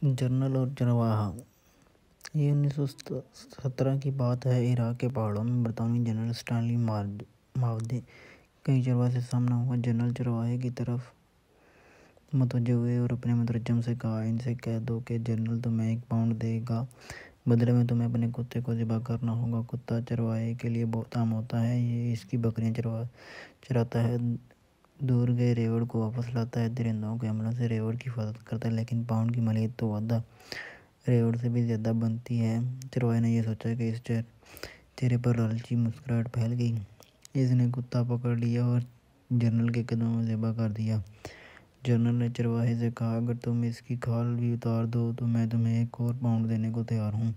General اور چرواہا۔ یہ 1917 کی بات ہے۔ عراق کے پہاڑوں میں برطانوی جنرل اسٹینلی ماودے کئی چرواہوں سے سامنا ہوا۔ جنرل چرواہے کی طرف متوجہ ہوئے اور اپنے مترجم سے کہا، ان سے کہہ دو کہ جنرل تمہیں 1 پاؤنڈ دے گا، بدلے میں تمہیں اپنے کتے کو ذبح کرنا ہوگا۔ کتا چرواہے کے لیے بہت عام ہوتا ہے، یہ اس کی بکریاں چراتا ہے، دور گئے ریوڑ کو واپس لاتا ہے، درندوں کے حملوں سے ریوڑ کی حفاظت کرتا ہے، لیکن پاؤنڈ کی مالیت تو آدھا ریوڑ سے بھی زیادہ بنتی ہے۔ چرواہے نے یہ سوچا کہ اس چہرے پر لالچی مسکراہٹ پھیل گئی۔ اس نے کتا پکڑ لیا اور جنرل کے قدموں میں ذبح کر دیا۔ جنرل نے چرواہے سے کہا، اگر تم اس کی کھال بھی اتار دو تو میں تمہیں 1 اور پاؤنڈ دینے کو تیار ہوں۔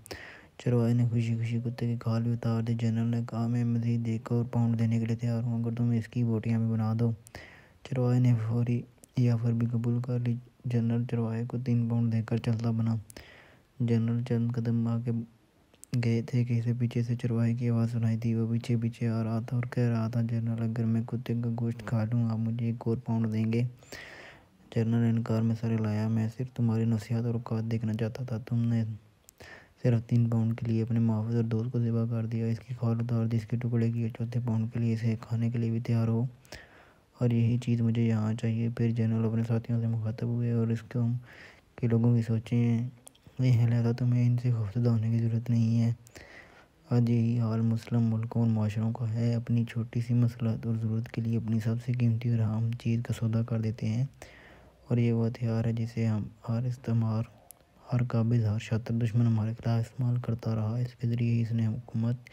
چرواہے نے خوشی خوشی کتے کی کھال بھی اتار دی۔ جنرل نے کہا، میں مزید 1 اور پاؤنڈ دینے کے لیے تیار ہوں اگر تم اس کی بوٹیاں بھی بنا دو۔ چرواہے نے فوری یہ آفر بھی قبول کر لی۔ جنرل چرواہے کو 3 پاؤنڈ دے کر چلتا بنا۔ جنرل چند قدم آگے گئے تھے کہ اسے پیچھے سے چرواہے کی آواز سنائی دی۔ وہ پیچھے پیچھے آ رہا تھا اور کہہ رہا تھا، جنرل اگر میں کتے کا گوشت کھا لوں آپ مجھے 1 اور پاؤنڈ دیں گے؟ جنرل نے انکار میں سر ہلایا، میں صرف تمہاری نصیحت اور اوقات دیکھنا چاہتا تھا۔ تم نے صرف 3 پاؤنڈ کے لیے اپنے محافظ اور دوست کو ذبح کر دیا، اس کی کھال اتار دی، اس کے ٹکڑے کیے، 4تھے پاؤنڈ کے لیے اسے کھانے کے لیے بھی تیار ہو، اور یہی چیز مجھے یہاں چاہیے۔ پھر جنرل اپنے ساتھیوں سے مخاطب ہوئے اور اس قوم کے لوگوں کی سوچیں یہ ہیں، لہٰذا تمہیں ان سے خوفزدہ ہونے کی ضرورت نہیں ہے۔ آج یہی حال مسلم ملکوں اور معاشروں کا ہے، اپنی چھوٹی سی مصلحت اور ضرورت کے لیے اپنی سب سے قیمتی اور اہم چیز کا سودا کر دیتے ہیں، اور یہ وہ ہتھیار ہے جسے ہر استعمار، ہر قابض، ہر شاطر دشمن ہمارے خلاف استعمال کرتا رہا۔ اس کے ذریعے ہی اس نے حکومت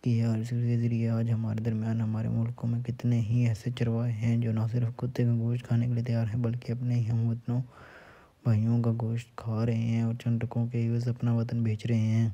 کی ہے، اور اس کے ذریعے آج ہمارے درمیان، ہمارے ملکوں میں کتنے ہی ایسے چرواہے ہیں جو نہ صرف کتے کا گوشت کھانے کے لیے تیار ہیں بلکہ اپنے ہی ہم وطنوں بھائیوں کا گوشت کھا رہے ہیں اور چند ٹکوں کے عوض اپنا وطن بیچ رہے ہیں۔